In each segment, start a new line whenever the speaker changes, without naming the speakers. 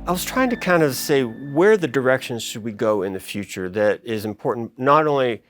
I was trying to kind of say where the directions should we go in the future that is important not only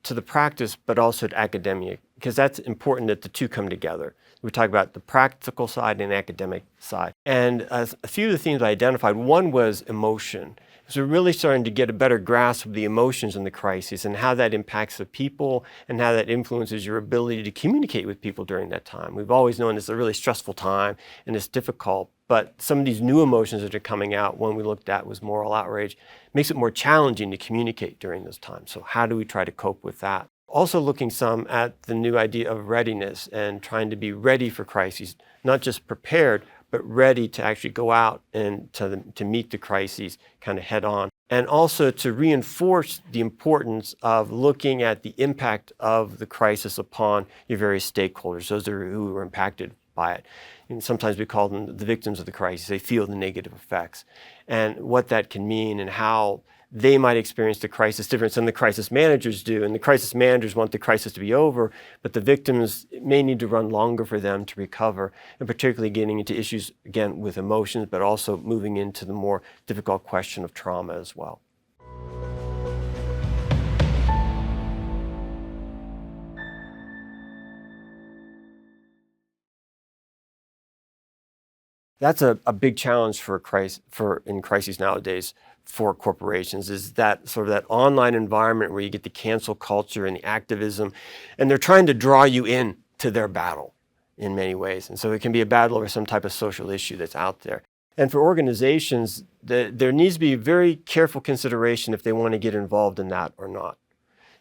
to the practice but also to academia, because that's important that the two come together. We talk about the practical side and academic side. And a few of the themes I identified, one was emotion. So we're really starting to get a better grasp of the emotions in the crisis and how that impacts the people and how that influences your ability to communicate with people during that time. We've always known it's a really stressful time and it's difficult, but some of these new emotions that are coming out, one we looked at was moral outrage, makes it more challenging to communicate during those times. So how do we try to cope with that? Also looking some at the new idea of readiness and trying to be ready for crises, not just prepared, but ready to actually go out and to meet the crises kind of head on. And also to reinforce the importance of looking at the impact of the crisis upon your various stakeholders, those who are impacted by it. And sometimes we call them the victims of the crisis. They feel the negative effects and what that can mean and how they might experience the crisis different than the crisis managers do. And the crisis managers want the crisis to be over, but the victims may need to run longer for them to recover, and particularly getting into issues, again, with emotions, but also moving into the more difficult question of trauma as well. That's a big challenge in crises nowadays for corporations, is that sort of that online environment where you get the cancel culture and the activism, and they're trying to draw you in to their battle in many ways. And so it can be a battle over some type of social issue that's out there. And for organizations, there needs to be very careful consideration if they want to get involved in that or not.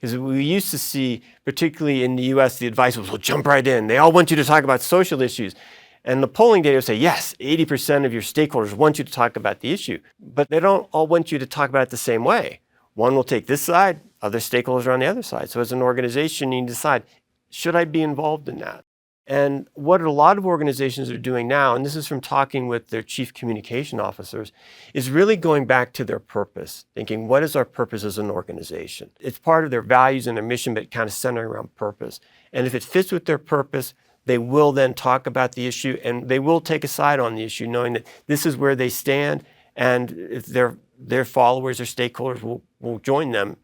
Because we used to see, particularly in the US, the advice was, well, jump right in. They all want you to talk about social issues. And the polling data would say, yes, 80% of your stakeholders want you to talk about the issue, but they don't all want you to talk about it the same way. One will take this side, other stakeholders are on the other side. So as an organization, you need to decide, should I be involved in that? And what a lot of organizations are doing now, and this is from talking with their chief communication officers, is really going back to their purpose, thinking, what is our purpose as an organization? It's part of their values and their mission, but kind of centering around purpose. And if it fits with their purpose, they will then talk about the issue and they will take a side on the issue, knowing that this is where they stand, and if their followers or stakeholders will join them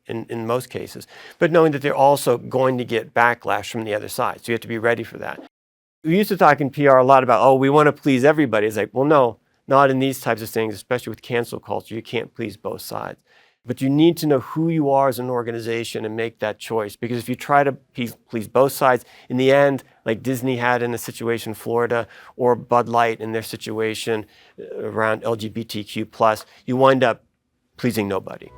in most cases, but knowing that they're also going to get backlash from the other side. So you have to be ready for that. We used to talk in PR a lot about, oh, we want to please everybody. It's like, well, no, not in these types of things, especially with cancel culture. You can't please both sides. But you need to know who you are as an organization and make that choice. Because if you try to please both sides, in the end, like Disney had in a situation in Florida, or Bud Light in their situation around LGBTQ+, you wind up pleasing nobody.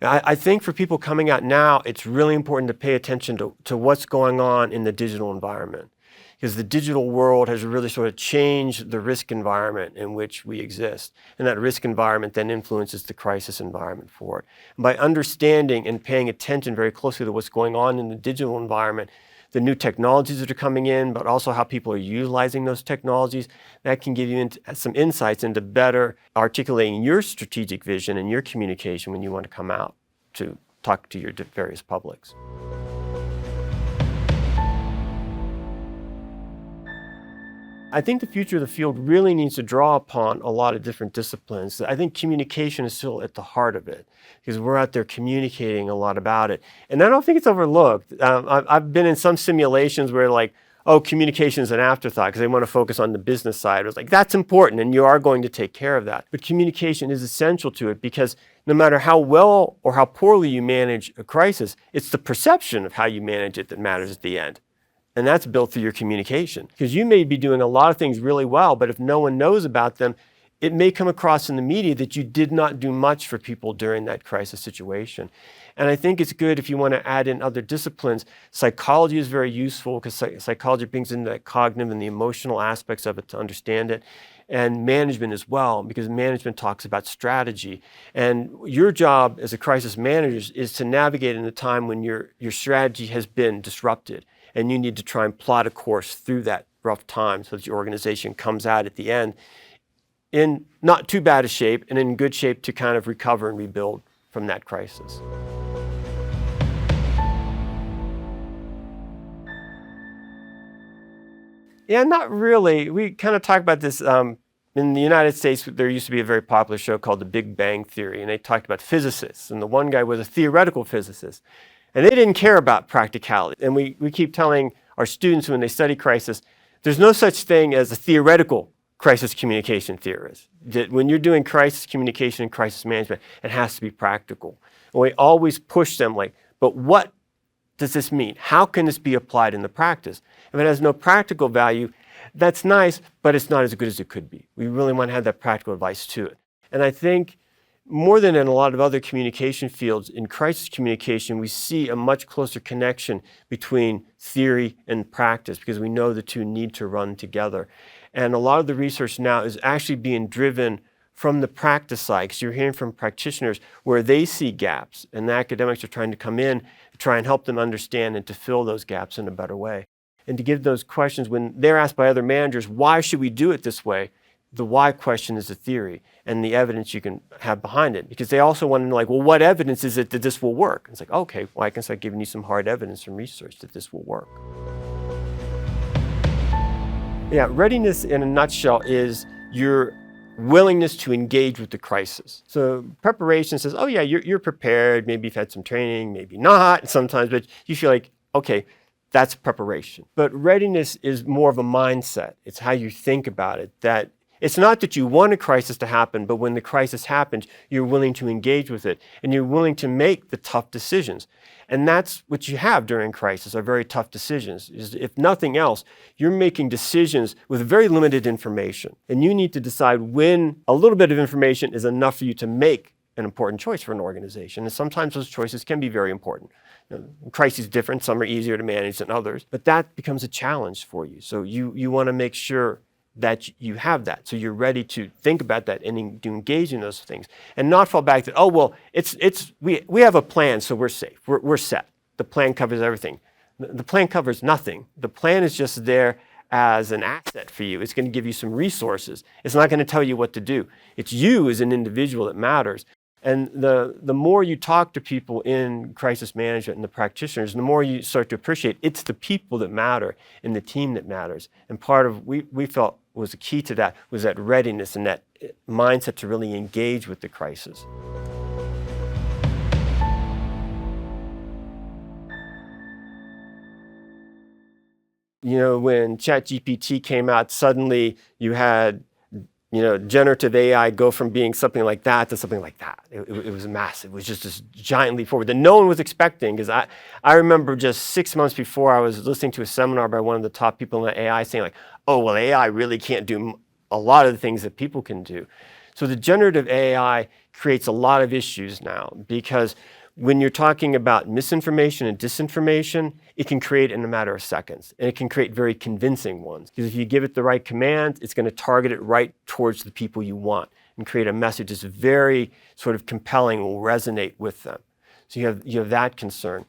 I think for people coming out now, it's really important to pay attention to what's going on in the digital environment. Because the digital world has really sort of changed the risk environment in which we exist. And that risk environment then influences the crisis environment for it. And by understanding and paying attention very closely to what's going on in the digital environment, the new technologies that are coming in, but also how people are utilizing those technologies, that can give you some insights into better articulating your strategic vision and your communication when you want to come out to talk to your various publics. I think the future of the field really needs to draw upon a lot of different disciplines. I think communication is still at the heart of it, because we're out there communicating a lot about it. And I don't think it's overlooked. I've been in some simulations where like, oh, communication is an afterthought because they want to focus on the business side. It was like, that's important and you are going to take care of that. But communication is essential to it, because no matter how well or how poorly you manage a crisis, it's the perception of how you manage it that matters at the end. And that's built through your communication. Because you may be doing a lot of things really well, but if no one knows about them, it may come across in the media that you did not do much for people during that crisis situation. And I think it's good if you want to add in other disciplines. Psychology is very useful because psychology brings in the cognitive and the emotional aspects of it to understand it. And management as well, because management talks about strategy. And your job as a crisis manager is to navigate in a time when your strategy has been disrupted. And you need to try and plot a course through that rough time so that your organization comes out at the end in not too bad a shape and in good shape to kind of recover and rebuild from that crisis. Yeah, not really. We kind of talk about this. In the United States, there used to be a very popular show called The Big Bang Theory, and they talked about physicists. And the one guy was a theoretical physicist. And they didn't care about practicality. And we keep telling our students when they study crisis, there's no such thing as a theoretical crisis communication theorist. That when you're doing crisis communication and crisis management, it has to be practical. And we always push them like, but what does this mean? How can this be applied in the practice? If it has no practical value, that's nice, but it's not as good as it could be. We really want to have that practical advice to it. And I think more than in a lot of other communication fields, in crisis communication, we see a much closer connection between theory and practice because we know the two need to run together. And a lot of the research now is actually being driven from the practice side, because you're hearing from practitioners where they see gaps, and the academics are trying to come in to try and help them understand and to fill those gaps in a better way. And to give those questions when they're asked by other managers, why should we do it this way? The why question is the theory and the evidence you can have behind it. Because they also want to know, like, well, what evidence is it that this will work? It's like, okay, well, I can start giving you some hard evidence from research that this will work. Yeah, readiness in a nutshell is your willingness to engage with the crisis. So preparation says, oh yeah, you're prepared. Maybe you've had some training, maybe not sometimes, but you feel like, okay, that's preparation. But readiness is more of a mindset. It's how you think about it. That it's not that you want a crisis to happen, but when the crisis happens, you're willing to engage with it and you're willing to make the tough decisions. And that's what you have during crisis, are very tough decisions. If nothing else, you're making decisions with very limited information. And you need to decide when a little bit of information is enough for you to make an important choice for an organization. And sometimes those choices can be very important. Crises are different. Some are easier to manage than others. But that becomes a challenge for you. So you want to make sure that you have that. So you're ready to think about that and to engage in those things and not fall back to, oh, well, we have a plan, so we're safe. We're set. The plan covers everything. The plan covers nothing. The plan is just there as an asset for you. It's going to give you some resources. It's not going to tell you what to do. It's you as an individual that matters. And the more you talk to people in crisis management and the practitioners, the more you start to appreciate it's the people that matter and the team that matters. And part of we felt was the key to that was that readiness and that mindset to really engage with the crisis. You know, when ChatGPT came out, suddenly you had generative AI go from being something like that to something like that. It was massive. It was just this giant leap forward that no one was expecting. Because I remember just 6 months before, I was listening to a seminar by one of the top people in AI saying like, oh, well, AI really can't do a lot of the things that people can do. So the generative AI creates a lot of issues now because when you're talking about misinformation and disinformation, it can create in a matter of seconds, and it can create very convincing ones. Because if you give it the right command, it's going to target it right towards the people you want and create a message that's very sort of compelling, will resonate with them. So you have that concern.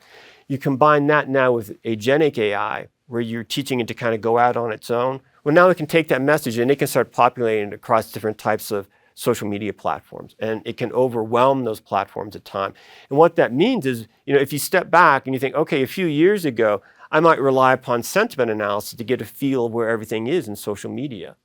You combine that now with agentic AI, where you're teaching it to kind of go out on its own. Well, now it can take that message and it can start populating it across different types of social media platforms, and it can overwhelm those platforms at times. And what that means is, if you step back and you think, okay, a few years ago, I might rely upon sentiment analysis to get a feel of where everything is in social media.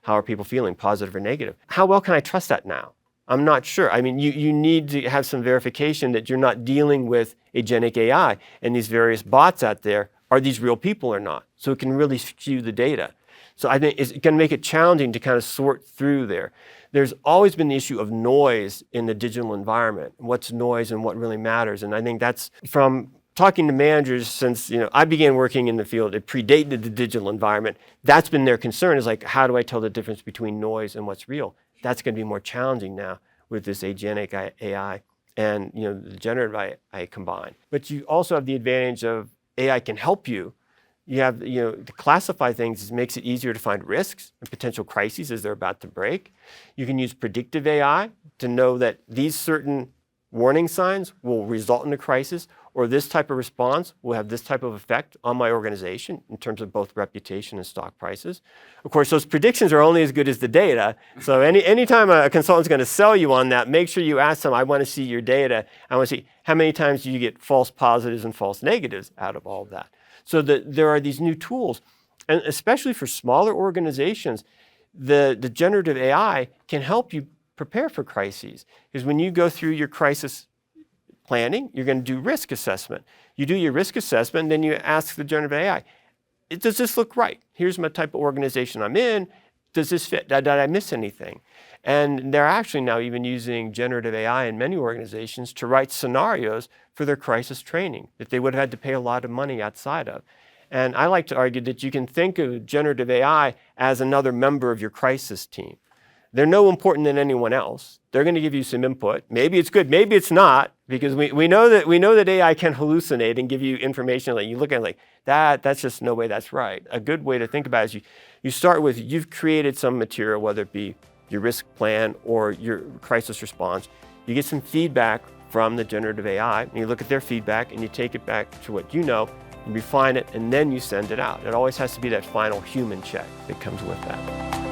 How are people feeling, positive or negative? How well can I trust that now? I'm not sure. I mean, you need to have some verification that you're not dealing with agentic AI and these various bots out there. Are these real people or not? So it can really skew the data. So I think it's going to make it challenging to kind of sort through there. There's always been the issue of noise in the digital environment. What's noise and what really matters? And I think that's from talking to managers since I began working in the field. It predated the digital environment. That's been their concern, is like, how do I tell the difference between noise and what's real? That's going to be more challenging now with this agentic AI and the generative AI combined. But you also have the advantage of AI can help you. You have, to classify things makes it easier to find risks and potential crises as they're about to break. You can use predictive AI to know that these certain warning signs will result in a crisis, or this type of response will have this type of effect on my organization in terms of both reputation and stock prices. Of course, those predictions are only as good as the data. So anytime a consultant's going to sell you on that, make sure you ask them, I want to see your data. I want to see how many times do you get false positives and false negatives out of all of that. So there are these new tools. And especially for smaller organizations, the generative AI can help you prepare for crises. Because when you go through your crisis planning, you're going to do risk assessment. You do your risk assessment, and then you ask the generative AI, does this look right? Here's my type of organization I'm in. Does this fit? Did I miss anything? And they're actually now even using generative AI in many organizations to write scenarios for their crisis training that they would have had to pay a lot of money outside of. And I like to argue that you can think of generative AI as another member of your crisis team. They're no important than anyone else. They're going to give you some input. Maybe it's good, maybe it's not, because we know that AI can hallucinate and give you information like you look at it like that's just no way that's right. A good way to think about it is you start with you've created some material, whether it be your risk plan or your crisis response. You get some feedback from the generative AI, and you look at their feedback and you take it back to what you know, you refine it, and then you send it out. It always has to be that final human check that comes with that.